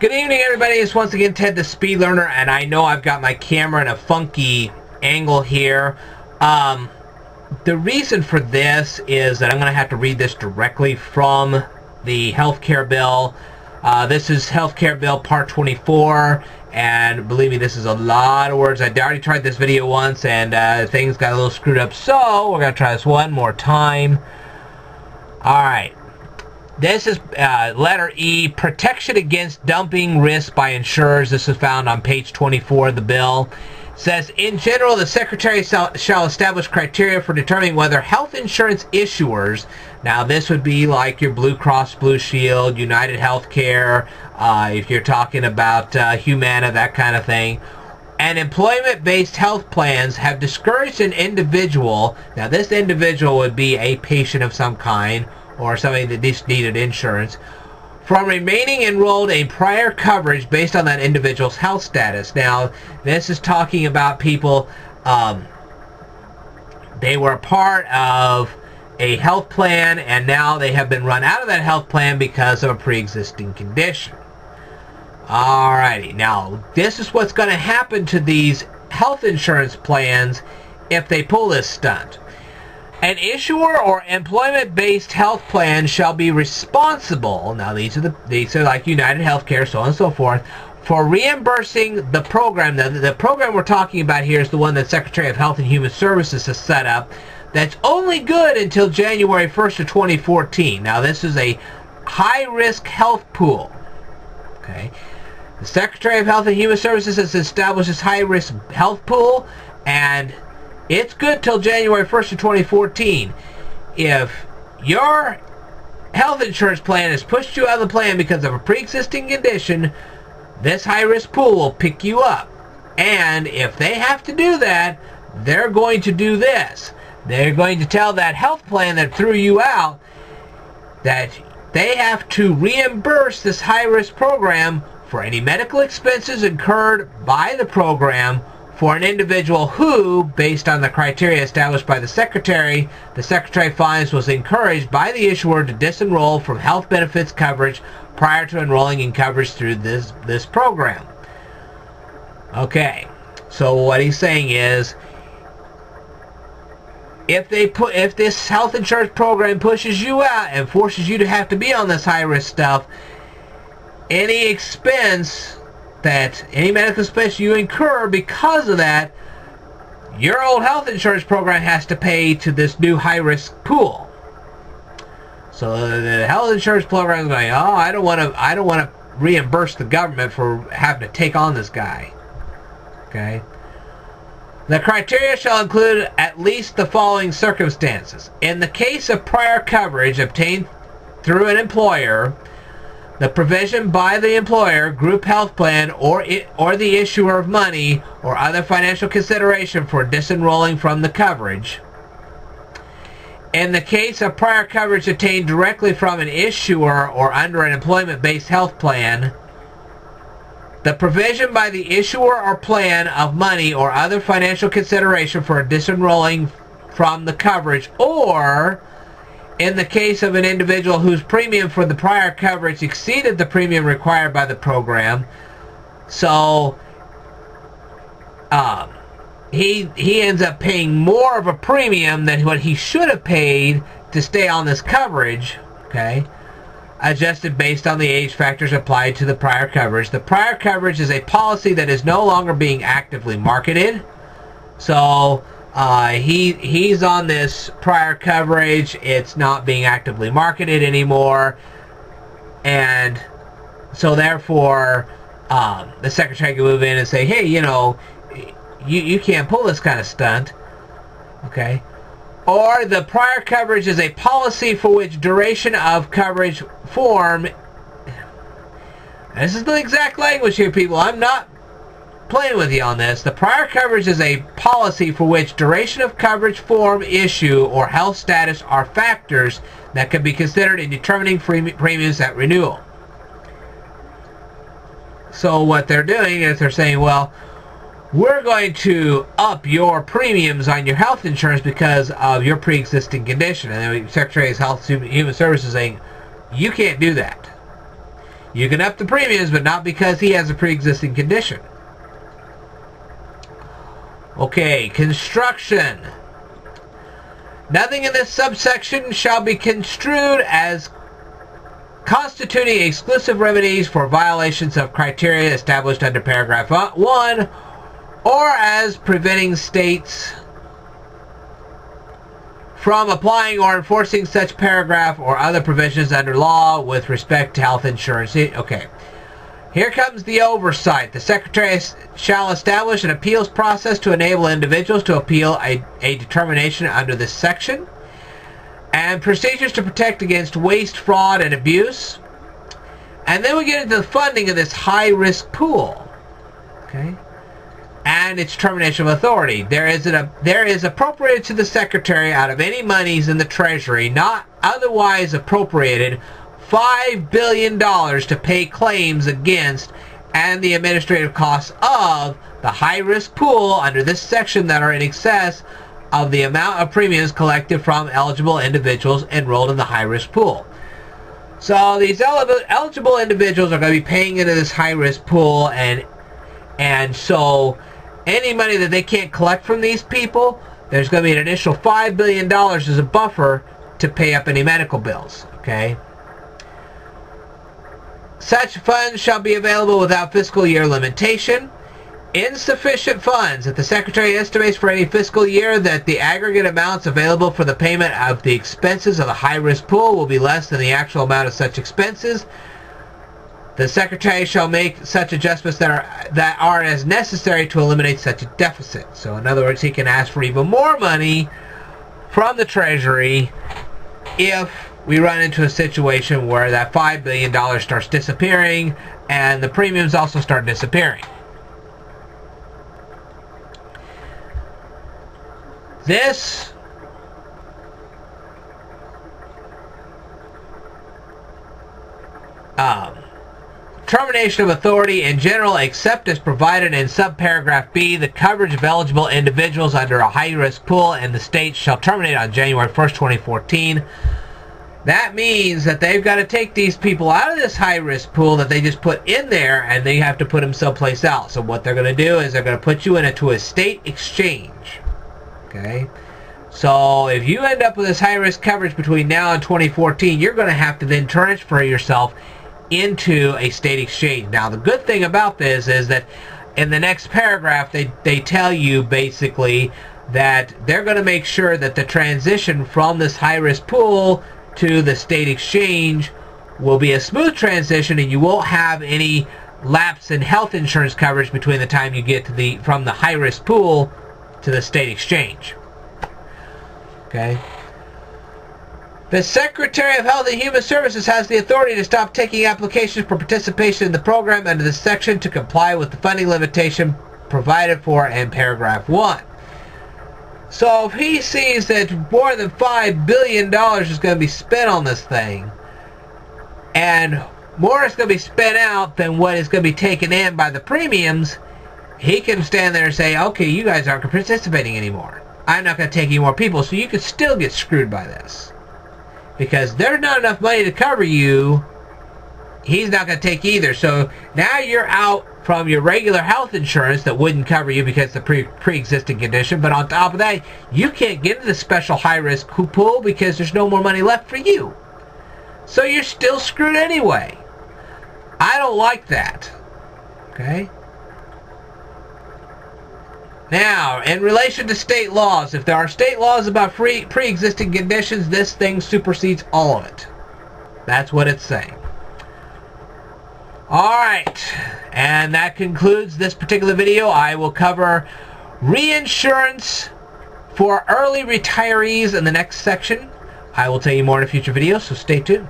Good evening, everybody. It's once again Ted the Speed Learner, and I know I've got my camera in a funky angle here. The reason for this is that I'm going to have to read this directly from the healthcare bill. This is healthcare bill part 24, and believe me, this is a lot of words. I already tried this video once, and things got a little screwed up, so we're going to try this one more time. Alright. This is letter E, protection against dumping risk by insurers. This is found on page 24 of the bill. It says, in general, the Secretary shall establish criteria for determining whether health insurance issuers, now this would be like your Blue Cross Blue Shield, United Healthcare, if you're talking about Humana, that kind of thing, and employment-based health plans have discouraged an individual, now this individual would be a patient of some kind, or somebody that just needed insurance, from remaining enrolled in prior coverage based on that individual's health status. Now, this is talking about people, they were a part of a health plan, and now they have been run out of that health plan because of a pre-existing condition. Alrighty, now, this is what's going to happen to these health insurance plans if they pull this stunt. An issuer or employment-based health plan shall be responsible, now these are like United Healthcare, so on and so forth, for reimbursing the program. Now, the program we're talking about here is the one that Secretary of Health and Human Services has set up that's only good until January 1st of 2014. Now, this is a high-risk health pool. Okay, the Secretary of Health and Human Services has established this high-risk health pool, and it's good till January 1st of 2014. If your health insurance plan has pushed you out of the plan because of a pre-existing condition, this high-risk pool will pick you up. And if they have to do that, they're going to do this. They're going to tell that health plan that threw you out that they have to reimburse this high-risk program for any medical expenses incurred by the program for an individual who, based on the criteria established by the Secretary finds was encouraged by the issuer to disenroll from health benefits coverage prior to enrolling in coverage through this program. Okay, so what he's saying is, if this health insurance program pushes you out and forces you to have to be on this high-risk stuff, any expense any medical expense you incur because of that, your old health insurance program has to pay to this new high-risk pool. So the health insurance program is going, oh, I don't want to reimburse the government for having to take on this guy. Okay. The criteria shall include at least the following circumstances. In the case of prior coverage obtained through an employer, the provision by the employer, group health plan, or the issuer of money or other financial consideration for disenrolling from the coverage. In the case of prior coverage obtained directly from an issuer or under an employment-based health plan, the provision by the issuer or plan of money or other financial consideration for disenrolling from the coverage, or in the case of an individual whose premium for the prior coverage exceeded the premium required by the program, so he ends up paying more of a premium than what he should have paid to stay on this coverage, okay, adjusted based on the age factors applied to the prior coverage. The prior coverage is a policy that is no longer being actively marketed, so he's on this prior coverage. It's not being actively marketed anymore, and so therefore the Secretary can move in and say, hey, you know, you can't pull this kind of stunt. Okay. Or the prior coverage is a policy for which duration of coverage form, this is the exact language here, people, I'm not playing with you on this. The prior coverage is a policy for which duration of coverage, form, issue, or health status are factors that can be considered in determining premiums at renewal. So what they're doing is they're saying, well, we're going to up your premiums on your health insurance because of your pre-existing condition. And the Secretary of Health and Human Services is saying, you can't do that. You can up the premiums, but not because he has a pre-existing condition. Okay, construction. Nothing in this subsection shall be construed as constituting exclusive remedies for violations of criteria established under paragraph 1, or as preventing states from applying or enforcing such paragraph or other provisions under law with respect to health insurance. Okay. Here comes the oversight. The Secretary shall establish an appeals process to enable individuals to appeal a determination under this section, and procedures to protect against waste, fraud, and abuse. And then we get into the funding of this high-risk pool, okay, and its termination of authority. There is appropriated to the Secretary out of any monies in the Treasury not otherwise appropriated $5 billion to pay claims against and the administrative costs of the high-risk pool under this section that are in excess of the amount of premiums collected from eligible individuals enrolled in the high-risk pool. So these eligible individuals are going to be paying into this high-risk pool, and so any money that they can't collect from these people, there's going to be an additional $5 billion as a buffer to pay up any medical bills. Okay. Such funds shall be available without fiscal year limitation. Insufficient funds. If the Secretary estimates for any fiscal year that the aggregate amounts available for the payment of the expenses of the high-risk pool will be less than the actual amount of such expenses, the Secretary shall make such adjustments that are as necessary to eliminate such a deficit. So in other words, he can ask for even more money from the Treasury if we run into a situation where that $5 billion starts disappearing and the premiums also start disappearing. This termination of authority in general, except as provided in subparagraph B, the coverage of eligible individuals under a high-risk pool in the state shall terminate on January 1st, 2014. That means that they've got to take these people out of this high-risk pool that they just put in there, and they have to put them someplace else. So what they're going to do is they're going to put you into a state exchange. Okay? So if you end up with this high-risk coverage between now and 2014, you're going to have to then transfer yourself into a state exchange. Now, the good thing about this is that in the next paragraph, they tell you basically that they're going to make sure that the transition from this high-risk pool to the state exchange will be a smooth transition, and you won't have any lapse in health insurance coverage between the time you get to from the high-risk pool to the state exchange. Okay? The Secretary of Health and Human Services has the authority to stop taking applications for participation in the program under this section to comply with the funding limitation provided for in paragraph 1. So if he sees that more than $5 billion is going to be spent on this thing, and more is going to be spent out than what is going to be taken in by the premiums, he can stand there and say, okay, you guys aren't participating anymore. I'm not going to take any more people, so you could still get screwed by this. Because there's not enough money to cover you, he's not going to take either. So now you're out from your regular health insurance that wouldn't cover you because of the pre-existing condition. But on top of that, you can't get into the special high-risk pool because there's no more money left for you. So you're still screwed anyway. I don't like that. Okay? Now, in relation to state laws, if there are state laws about pre-existing conditions, this thing supersedes all of it. That's what it's saying. Alright, and that concludes this particular video. I will cover reinsurance for early retirees in the next section. I will tell you more in a future video, so stay tuned.